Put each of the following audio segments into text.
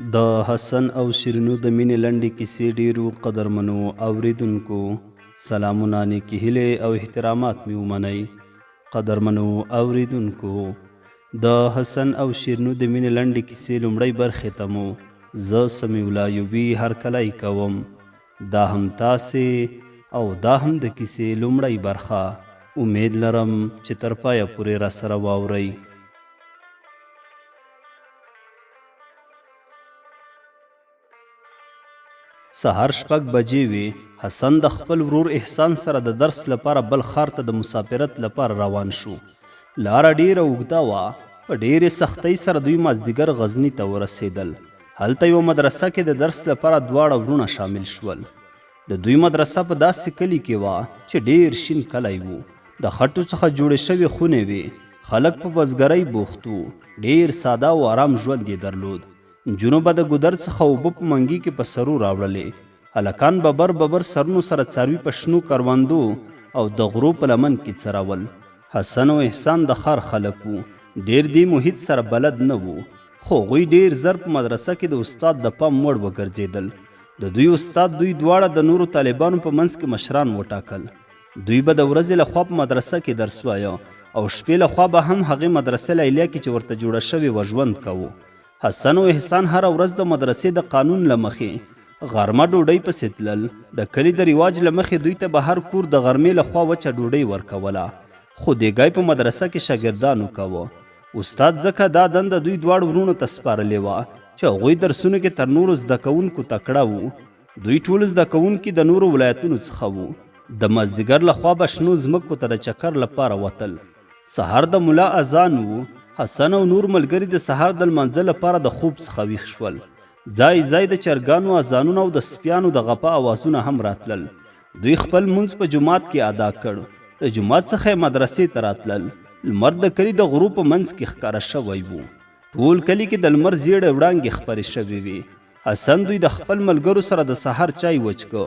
د حسن او شیرینو د مینې لنډې کیسې ډیرو قدرمنو اوریدونکو سلامونه نیکې هیلې او احترامات مې ومنئ. قدرمنو اوریدونکو د حسن او شیرینو د مینې لنډې کیسې لومړۍ برخې ته مو زه سمیع الله ایوبي هرکلی کوم. دا هم تاسې او دا هم د کیسې لومړۍ برخه. امید لرم چې تر پایه پورې راسره واورئ. سهار 6 بجې وې. حسن د خپل ورور احسان سره د درس لپاره بل ښار ته د مسافرت لپاره روان شو. لاره ډیره اوږده وه. په ډیرې سختۍ سره دوی مازدیګر غزني ته ورسېدل. هلته یوه مدرسه کې د درس لپاره دواړه ورونه شامل شول. د دوی مدرسه په داسې کلي کې وه چې ډیر شین کلی و. د خټو څخه جوړې شوې خونې وې. خلک په بزګرۍ بوخت وو. ډیر ساده او آرام ژوند یې درلود. نجونو به د ګودر څخه اوبه په منګي کې په سرو راوړلې. هلکان ببر سرونو سره څاروي په شنو کروندو او د غرو په لمن کې څرول. حسن او احسان د ښار خلک وو. ډیر دې محیط سره بلد نه وو، خو هغوی ډیر زر په مدرسه کې د استاد د پام وړ وګرځېدل. د دوی استاد دوی دواړه د نورو طالبانو په منځ کې مشران وټاکل. دوی به د ورځې لخوا په مدرسه کې درس وایه او شپې لخوا به هم هغې مدرسې لیلیه کې چې ورته جوړه شوې وه ژوند کوو. حسن او احسان هره ورځ د مدرسې د قانون له مخې غرمه ډوډۍ پسې تلل. د کلي د رواج له مخې دوی ته به هر کور د غرمې لخوا وچه ډوډۍ ورکوله، خو دیګی په مدرسه کې شاګردانو کوه. استاد ځکه دا دنده دوی دواړو ورونو ته سپارلې وه چې هغوی درسونو کې تر نورو زده کوونکو تکړه وو. دوی ټول زده کوونکي د نورو ولایتونو څخه وو. د مازدیګر لخوا به شنو ځمکو ته د چکر لپاره وتل. سهار د ملا اذان وو. حسن او نور ملګري د سهار د لمانځه لپاره د خوب څخه ویښ شول. ځای ځای د چرګانو اذانونه او د سپیانو د غپا اوازونه هم راتلل. دوی خپل لمونځ په جومات کې ادا کړ. د جومات څخه یې مدرسې ته راتلل. لمر د کلي د غرو په منځ کې ښکاره شوی و. ټول کلي کې د لمر زیړې وړانګې خپرې شوې وې. حسن دوی د خپل ملګرو سره د سهار چای وچکه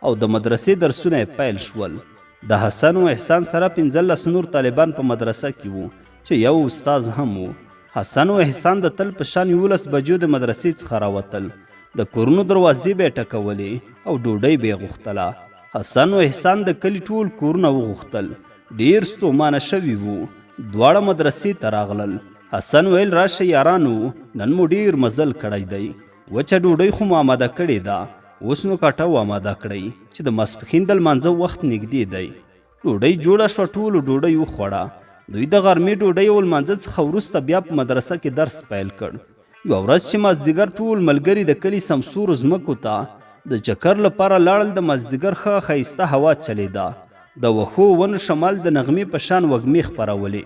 او د مدرسې درسونه یې پیل شول. د حسن او احسان سره 15 نور طالبان په مدرسه کې وو چې یو استاد هم و. حسن او احسان د تل په شان 11 بجو د مدرسې څخه راوتل. د کورونو دروازې به یې ټکولې او ډوډۍ به یې غوښتله. حسن او احسان د کلي ټول کورونه وغوښتل. ډیر ستومانه شوي وو. دواړه مدرسې ته راغلل. حسن ویل راشه یارانو، نن مو ډیر مزل کړی دی. وچه ډوډۍ خو مو آماده کړې ده، اوس نو کاټو آماده کړئ چې د ماسپښین د لمانځه وخت نږدې دی. ډوډۍ جوړه شوه. ټولو ډوډۍ وخوړه. دوی د غرمې ډوډۍ او لمانځه څخه وروسته بیا په مدرسه کې درس پیل کړ. یوه ورځ چې مازدیګر ټول ملګري د کلي سمسورو ځمکو ته د چکر لپاره لاړل. د مازدیګر ښه ښایسته هوا چلیده. د وښو ونو شمال د نغمې په شان وږمې خپرولې.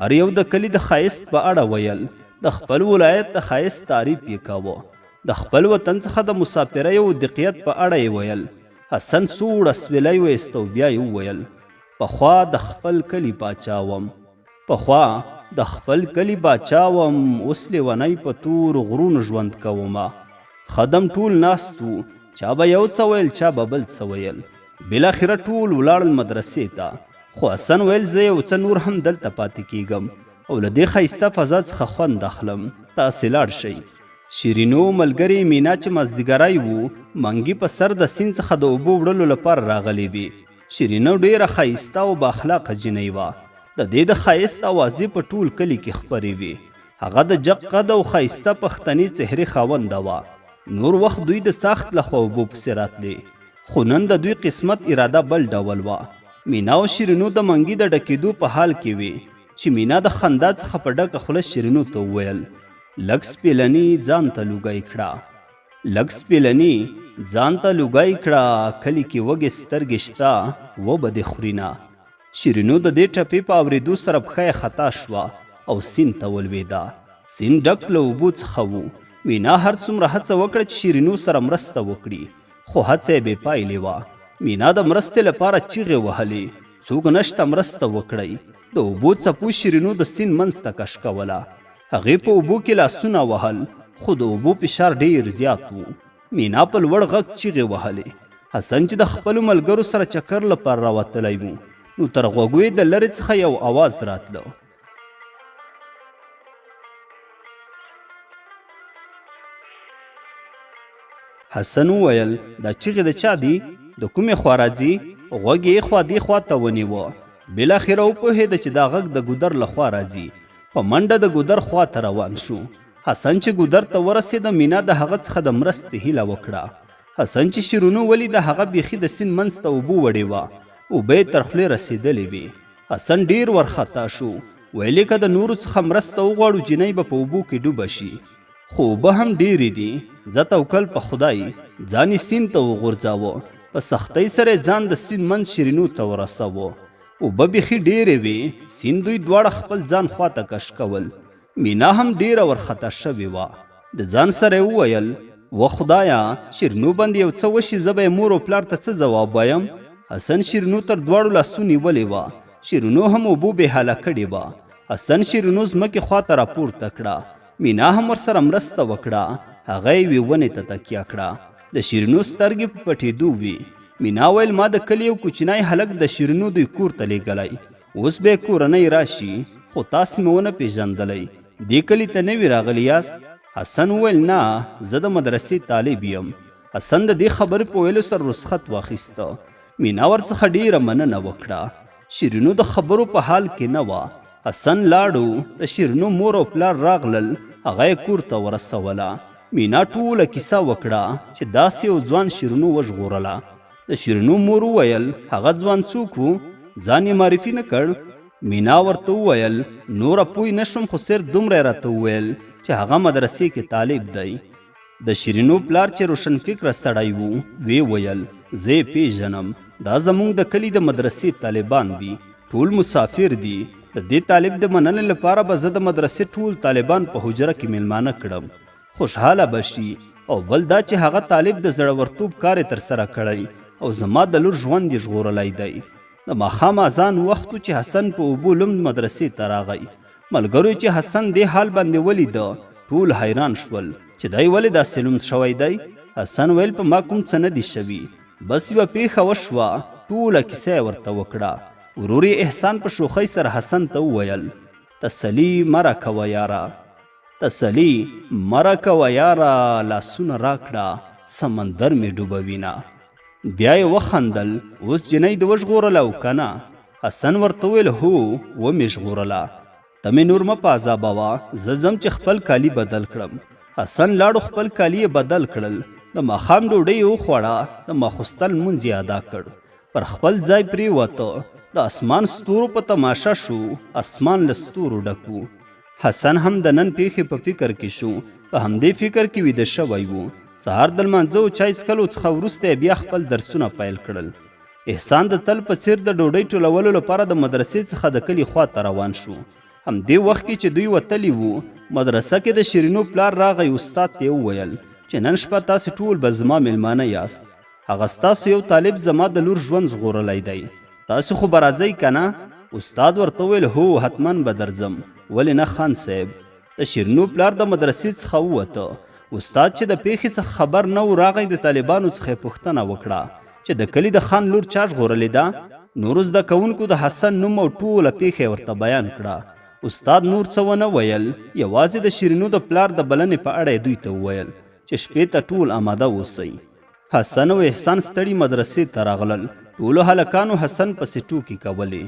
هر یو د کلي د ښایست په اړه ویل. د خپل ولایت د ښایست تعریف یې کاوه. د خپل وطن څخه د مسافرۍ او دقیقت په اړه یې ویل. حسن سوړ اسویلی ویست او بیا یې وویل، پخوا د خپل کلي باچا وم. پخوا د خپل کلي باچا وم، اوس لیونی په تور غرونو ژوند کومه. خدم ټول ناست وو، چا به یو څه ویل چا به بل څه ویل. بالاخره ټول ولاړل مدرسې ته. خو حسن ویل زه یو څه نور هم دلته پاتې کیږم او له دې ښایسته فضا څخه خوند اخلم. تاسې لاړ شئ. شیرینو ملګرې مینا چې مازدیګری وو، منګي په سر د سیند څخه د اوبو وړلو لپاره راغلې وې. شیرینو ډیره ښایسته او بااخلاقه جینۍ وه. د دې د ښایست اوازې په ټول کلي کې خپرې وې. هغه د جګ قد او ښایسته پښتني څهرې خاونده وه. نور وخت دوی د ساخت لخوا اوبو پسې راتلې، خو نن د دوی قسمت اراده بل ډول وه. مینا او شیرینو د منګي د ډکېدو په حال کې وې چې مینا د خندا څخه په ډکه خوله شیرینو ته وویل، لږ سپېلني ځان ته لوګی کړه، لږ سپېلني ځان ته لوګی کړه، کلي کې وږې سترګې شته وبه دې خورینه. شیرینو د دې ټپې په اورېدو سره پښه یې خطا شوه او سیند ته ولوېده. سیند ډک له اوبو څخه و. مینا هر څومره هڅه وکړه چې شیرینو سره مرسته وکړي، خو هڅه یې بې پایلې وه. مینا د مرستې لپاره چیغې وهلې، څوک نشته مرسته وکړئ. د اوبو څپو شیرینو د سیند منځ ته کش کوله. هغې په اوبو کې لاسونه وهل، خو د اوبو فشار ډیر زیات و. مینا په لوړ غږ چیغې وهلې. حسن چې د خپلو ملګرو سره چکر لپاره راوتلی و، نو تر غوږو یې د لرې څخه یو اواز راتله. حسن وویل دا چیغې د چا دي؟ د کومې خوا راځي؟ غوږ یې خوا دې خوا ته ونیوه. بالاخره وپوهېده چې دا غږ د ګودر له خوا راځي. په منډه د ګودر خوا ته روان شو. حسن چې ګودر ته ورسېده، مینا د هغه څخه د مرستې هیله وکړه. حسن چې شیرینو ولیده، هغه بیخي د سیند منځ ته اوبه وړې وه. اوبه یې تر خولې رسېدلې وې. حسن ډېر ورخطا شو. ویلې که د نورو څخه مرسته وغواړو، جینۍ به په اوبو کې ډوبه شي. خو اوبه هم ډېرې دي. زه توکل په خدای ځان یې سیند ته وغورځاوه. په سختۍ سره یې ځان د سیند منځ شیرینو ته ورساوه. اوبه بیخي ډېرې وې. سیند دوی دواړه خپل ځان خواته کش کول. مینا هم ډېره ورخطا شوې وه. د ځان سره یې وویل و خدایا، شیرینو باندې یو څه وشي، زه به یې مور او پلار ته څه ځواب وایم؟ حسن شیرینو تر دواړو لاسو نیولې وه. شیرینو هم اوبو بې حاله کړې وه. حسن شیرینو ځمکې خواته راپورته کړه. مینا هم ورسره مرسته وکړه. هغه یې یوې ونې ته تکیه کړه. د شیرینو سترګې په پټېدو وې. مینا ویل ما د کلي یو کوچنی هلک د شیرینو دوی کور ته لیږلی. اوس به یې کورنۍ راشي، خو تاسې مې ونه پېژندلی. دې کلي ته نوي راغلي یاست؟ حسن وویل نه، زه د مدرسې طالب یم. حسن د دې خبرې په ویلو سره رخصت واخیسته. مینا ورڅخه ډېره مننه وکړه. شیرینو د خبرو په حال کې نه وه. حسن لاړو. د شیرینو مور او پلار راغلل. هغه یې کور ته ورسوله. مینا ټوله کیسه وکړه چې داسې یو ځوان شیرینو وژغورله. د شیرینو مور وویل هغه ځوان څوک و؟ ځان یې معرفي نه کړ؟ مینا ورته وویل نوره پوی نشم، خو صرف دومره راته وویل چې هغه مدرسې کې طالب دی. د شیرینو پلار چې روشنفکره سړی و، وی ویل زه یې پیژنم، دا زموږ د کلي د مدرسې طالبان دي. ټول مسافر دي. د دې طالب د مننې لپاره به زه د مدرسې ټول طالبان په حجره کې میلمانه کړم. خوشحاله به شي. او بل دا چې هغه طالب د زړورتوب کار یې ترسره کړی او زما د لور ژوند یې ژغورلی دی. د ماښام اذان وخت چې حسن په اوبو لمد مدرسې ته راغی. ملګرو چې حسن دې حال باندې ولیده، ټول حیران شول چې دی ولې داسې لمد شوی دی. حسن ویل په ما کوم څه نه دي شوي، بس یوه پیښه وشوه. ټوله کیسه یې ورته وکړه. ورور یې احسان په شوخۍ سره حسن ته وویل تسلي مه راکوه یاره، تسلي مه راکوه یاره، لاسونه راکړه سمندر مې ډوبوینه. بیا یې وخندل. اوس جنۍ د وژغورله او که نه؟ حسن ورته ویل هو، ومې ژغورله. ته مې نور مه په عذابوه، زه ځم چې خپل کالي بدل کړم. حسن لاړو، خپل کالي یې بدل کړل. د ماښام ډوډۍ یې وخوړه. د ماخوستن لمونځ یې ادا کړ. پر خپل ځای پرېوته. د اسمان ستورو په تماشه شو. اسمان له ستورو ډکو. حسن هم د نن پیښې په فکر کې شو. په همدې فکر کې ویده شوی و. سهار د لمانځه او چای څښلو څخه وروسته یې بیا خپل درسونه پیل کړل. احسان د تل په څیر د ډوډۍ ټولولو لپاره د مدرسې څخه د کلي خواته روان شو. همدې وخت کې چې دوی وتلي وو، مدرسه کې د شیرینو پلار راغی. استاد ته یې وویل چې نن شپه تاسې ټول به زما میلمانه یاست. هغه ستاسو یو طالب زما د لور ژوند ژغورلی دی. تاسو خو به راځئ که نه؟ استاد ورته وویل هو، حتما به درځم. ولې نه خان صاحب؟ د شیرینو پلار د مدرسې څخه ووته. استاد چې د پیښې څخه خبر نه و، راغی. د طالبانو څخه یې پوښتنه وکړه چې د کلي د خان لور چا ژغورلې ده؟ نورو زده کوونکو د حسن نوم او ټوله پیښه یې ورته بیان کړه. استاد نور څه ونه ویل، یوازې د شیرینو د پلار د بلنې په اړه یې دوی ته وویل چې شپې ته ټول آماده اوسئ. حسن او احسان ستړي مدرسې ته راغلل. ټولو هلکانو حسن پسې ټوکې کولې.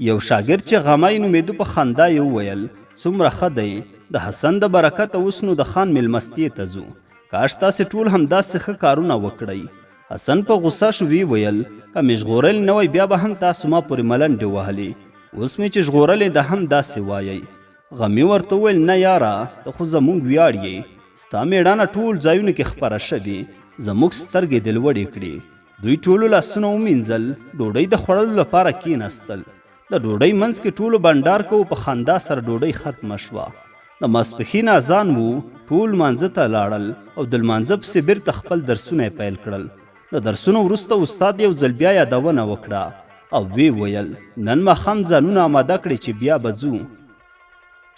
یو شاګرد چې غمی نومېدو په خندا یې وویل څومره ښه دی، د حسن د برکته اوس نو د خان میلمستې ته ځو. کاش تاسې ټول همداسې ښه کارونه وکړئ. حسن په غوسه شو. وی ویل که مې ژغورل نه وی، بیا به هم تاسو ما پورې ملنډې وهلې. اوس مې چې ژغورلې ده هم داسې وایئ. غمي ورته وویل نه یاره، ته خو زموږ ویاړ یې. ستا مېړانه ټول ځایونو کې خپره شوې. زموږ سترګې دې لوړې کړې. دوی ټولو لاسونه ومینځل. ډوډۍ د خوړلو لپاره کېناستل. د ډوډۍ منځ کې ټولو بنډار کوو. په خندا سره ډوډۍ ختمه شوه. د ماسپښین اذان و. ټول مانځه ته لاړل او د لمانځه پسې بیرته خپل درسونه یې پیل کړل. د درسونو وروسته استاد یو ځل بیا یادونه وکړه او وی ویل نن ماښام ځانونه آماده کړئ چې بیا به ځو.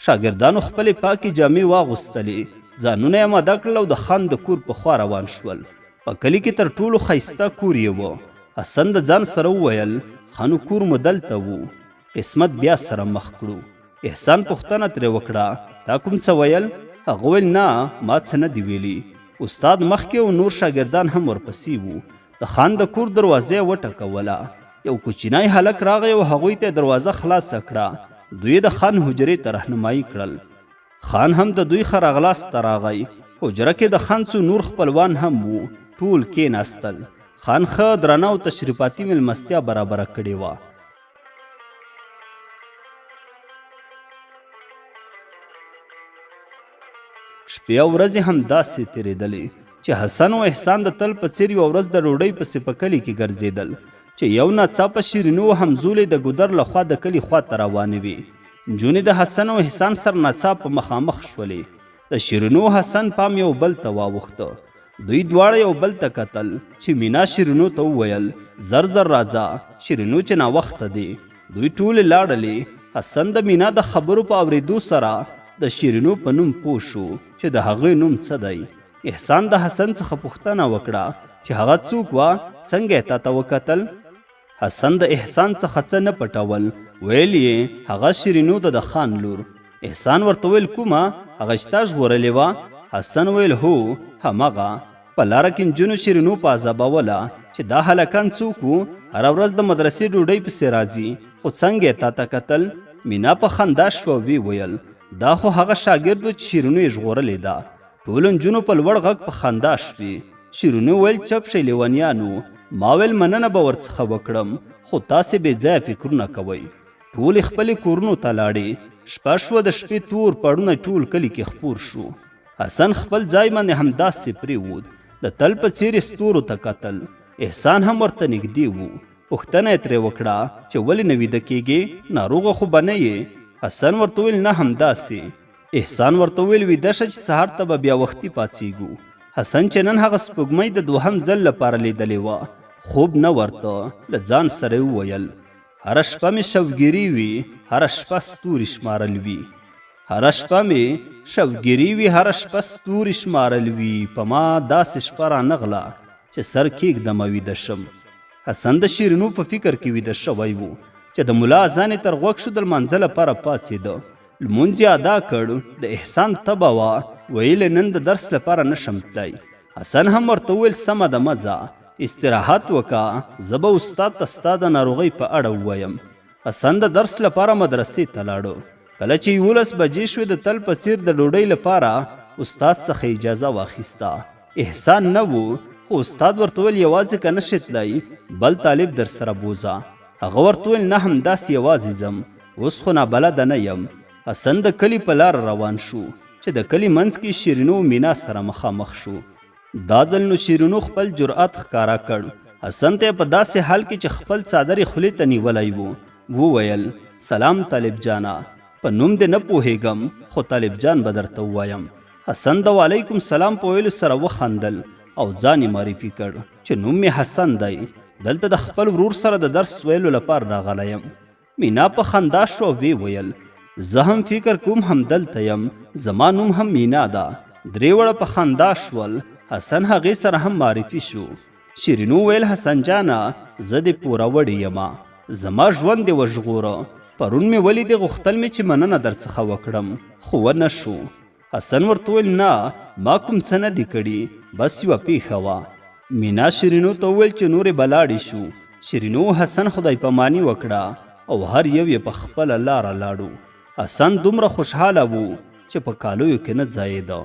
شاګردانو خپلې پاکې جامې واغوستلې. ځانونه یې آماده کړل او د خان د کور په خوا روان شول. په کلي کې تر ټولو ښایسته کور یې و. حسن د ځان سره وویل خانو کور مو دلته و، قسمت بیا سره مخ کړو. احسان پوښتنه ترې وکړه تا کوم څه ویل؟ هغه ویل نه، ما څه نه دي ویلي. استاد مخکې او نور شاګردان هم ورپسې وو. د خان د کور دروازه وټکوله. یو کوچنی هلک راغی او هغوی ته دروازه خلاصه کړه. دوی د خان حجرې ته رهنمایي کړل. خان هم د دوی ښه راغلاست راغی. حجره کې د خان څو نور خپلوان هم وو. ټول کېناستل. خان ښه درنه او تشریفاتي مېلمستیا برابره کړې وه. شپې او ورځې هم داسې تېرېدلې چې حسن او احسان د تل په څېر یوه ورځ د ډوډۍ پسې په کلي کې ګرځېدل چې یو ناڅاپه شیرینو او همزولې د ګودر له خوا د کلي خواته روانې وې. نجونې د حسن او احسان سره ناڅاپه مخامخ شولې. د شیرینو او حسن پام یو بل ته واوښته. دوی دواړه یو بل ته کتل چې مینا شیرینو ته وویل زر زر راځه شیرینو چې ناوخته دی. دوی ټولې لاړلې. حسن د مینا د خبرو په اورېدو سره د شیرینو په نوم پوه شو چې د هغې نوم څه دی. احسان د حسن څخه پوښتنه وکړه چې هغه څوک وه، څنګه یې تا ته وکتل؟ حسن د احسان څخه څه نه پټول. ویل یې هغه شیرینو د خان لور. احسان ورته ویل کومه؟ هغه چې تا ژغورلې وه؟ حسن ویل هو همغه. په لاره کې نجونو شیرینو په عذابوله چې دا هلکان څوک وو، هره ورځ د مدرسې ډوډۍ پسې راځي، خو څنګه یې تا ته کتل؟ مینا په خندا شوه ویې ویل دا خو هغه شاګرد و چې شیرینو یې ژغورلې ده. ټولو نجونو په لوړ غږ په خندا شوې. شیرینو ویل چپ شئ لیونیانو، ما ویل مننه به ورڅخه وکړم، خو تاسې بې ځایه فکرونه کوئ. ټولې خپلې کورونو ته لاړې. شپه شوه. د شپې تور پړونه ټول کلي کې خپور شو. حسن خپل ځای باندې همداسې پرېوت. د تل په څېر ستورو ته کتل. احسان هم ورته نږدې و. پوښتنه یې ترې وکړه چې ولې نه ویده کېږې؟ ناروغه خو به نه یې؟ حسن ورته ویل نه همداسې. احسان ورته ویل ویده شه چې سهار ته به بیا وختي پاڅېږو. حسن چې نن هغه سپوږمۍ د دوهم ځل لپاره لیدلې وه، خوب نه ورته. له ځان سره یې وویل هره شپه مې شوګیري وي، هره شپه ستوري شمارل وي. هره شپه مې شوګیري وي، هره شپه ستوري شمارل وي. په ما داسې شپه رانغله چې سر کېږدمه ویده شم. حسن د شیرینو په فکر کې ویده شوی و چې د ملا اذان یې تر غوږ شو. د لمانځه لپاره پاڅېده. لمونځ یې ادا کړ. د احسان تبه وه. ویل نن د درس لپاره نشم تللی. حسن هم ورته وویل سمه ده مه ځه، استراحت وکړه، زه به استاد ته ستا د ناروغۍ په اړه ووایم. حسن د درس لپاره مدرسې ته لاړو. کله چې 11 بجې شوې د تل په څېر د ډوډۍ لپاره استاد څخه اجازه واخیسته. احسان نه و، خو استاد ورته ویل یوازې که نشې تللی بل طالب در سره بوځه. هغه ورته ویل نه همداسې یوازې ځم، اوس خو نابلده نه یم. حسن د کلي په لاره روان شو چې د کلي منځ کې شیرینو مینا سره مخامخ شو. دا ځل نو شیرینو خپل جرأت ښکاره کړ. حسن ته په داسې حال کې چې خپل څادر یې خولې ته نیولی و وویل سلام طالب جانه، په نوم دې نه پوهېږم خو طالب جان به درته ووایم. حسن د وعلیکم سلام په ویلو سره وخندل او ځان یې معرفي کړ چې نوم مې حسن دی، دلته د خپل ورور سره د درس ویلو لپاره راغلی یم. مینا په خندا شو وی ویل زه هم فکر کوم همدلته یم، زما نوم هم مینا ده. درې وړه په خندا شول. حسن هغې سره هم معرفي شو. شیرینو ویل حسن جانه زه دې پوره وړې یمه، زما ژوند دې وژغوره. پرون مې ولیدې غوښتل مې چې مننه در څخه وکړم خو ونه شو. حسن ورته ویل نه ما کوم څه نه دي کړي، بس یوه پیښه وه. مینا شیرینو ته وویل چې نورې به لاړې شو. شیرینو حسن خدای پاماني وکړه او هر یو یې په خپله لاره لاړو. حسن دومره خوشحاله و چې په کالیو کې نه ځایېده.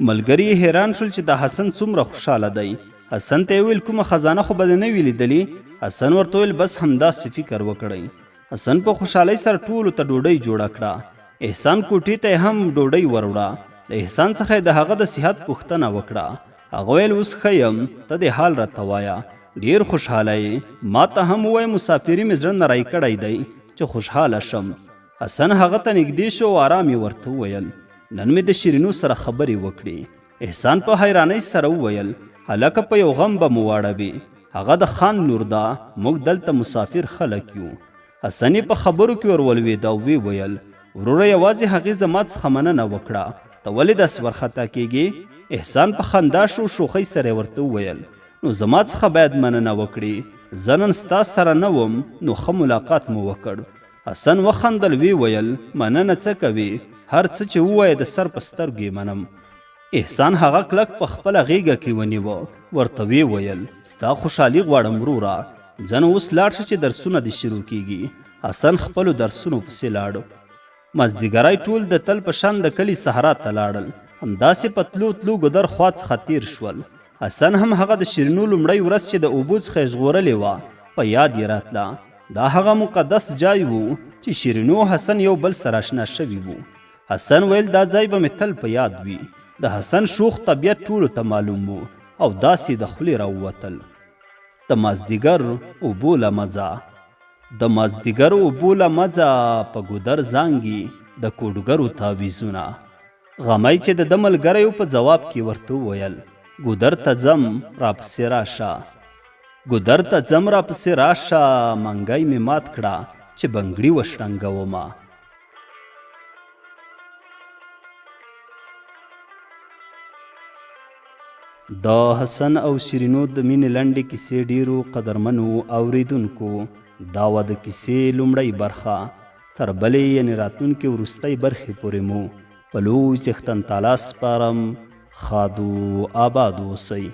ملګري یې حیران شول چې دا حسن څومره خوشحاله دی. حسن ته یې ویل کومه خزانه خو به دې نه وي لیدلې؟ حسن ورته ویل بس همداسې فکر وکړئ. حسن په خوشحالۍ سره ټولو ته ډوډۍ جوړه کړه. احسان کوټې ته هم ډوډۍ وروړه. د احسان څخه د هغه د صحت پوښتنه وکړه. هغه ویل اوس ښه یم، ته دې حال راته وایه، ډېر خوشحاله یې. ما ته هم ووایه مسافري مې زړه نری کړی دی چې خوشحاله شم. حسن هغه ته نږدې شو او آرام یې ورته وویل نن مې د شیرینو سره خبرې وکړې. احسان په حیرانۍ سره وویل هلکه په یو غم به مو واړوې، هغه د خان لور ده، موږ دلته مسافر خلک یو. حسن یې په خبرو کې ورولوېد او ویې ویل وروره یوازې هغې زما څخه مننه وکړه، ته ولې داسې وارخطا کېږې؟ احسان په خندا شو. شوخۍ سره یې ورته وویل نو زما څخه باید مننه وکړې، زه نن ستا سره نه وم نو ښه ملاقات مو وکړ. حسن وخندل وی ویل مننه څه کوې، هر څه چې ووایې د سر په سترګې منم. احسان هغه کلک په خپله غېږه کې ونیوه. ورته ویې ویل ستا خوشحالي غواړم وروره، ځنه اوس لاړ شه چې درسونه دې شروع کیږي. حسن خپلو درسونو پسې لاړ. مازدیګری ټول د تل په شان د کلي صحرا ته لاړل. همداسې په تلو تلو ګودر خوا څخه تیر شول. حسن هم هغه د شیرینو لومړۍ ورځ چې د اوبو څخه یې ژغورلې وه په یاد یې راتله. دا هغه مقدس ځای و چې شیرینو او حسن یو بل سره اشنا شوي وو. حسن ویل دا ځای به مې تل په یاد وي. د حسن شوخ طبیعت ټولو ته معلوم و او داسې د خولې راووتل. د مازدیګر اوبو له مزه، د مازدیګر اوبو له مزه په ګودر زانګي د کوډګرو تاویزونه. غمی چې د ده ملګریو په ځواب کې ورته وویل ګودر ته ځم راپسې راشه، ګودر ته ځم راپسې راشه، منګی مې مات کړه چې بنګړي وشرنګومه. د حسن او شیرینو د مینې لنډې کیسې ډیرو قدرمنو اوریدونکو دا وه د کیسې لومړۍ برخه. تر بلې یعنې راتلونکې وروستۍ برخې پورې مو په لوی څښتن تعالی سپارم. ښاد و آباد اوسئ.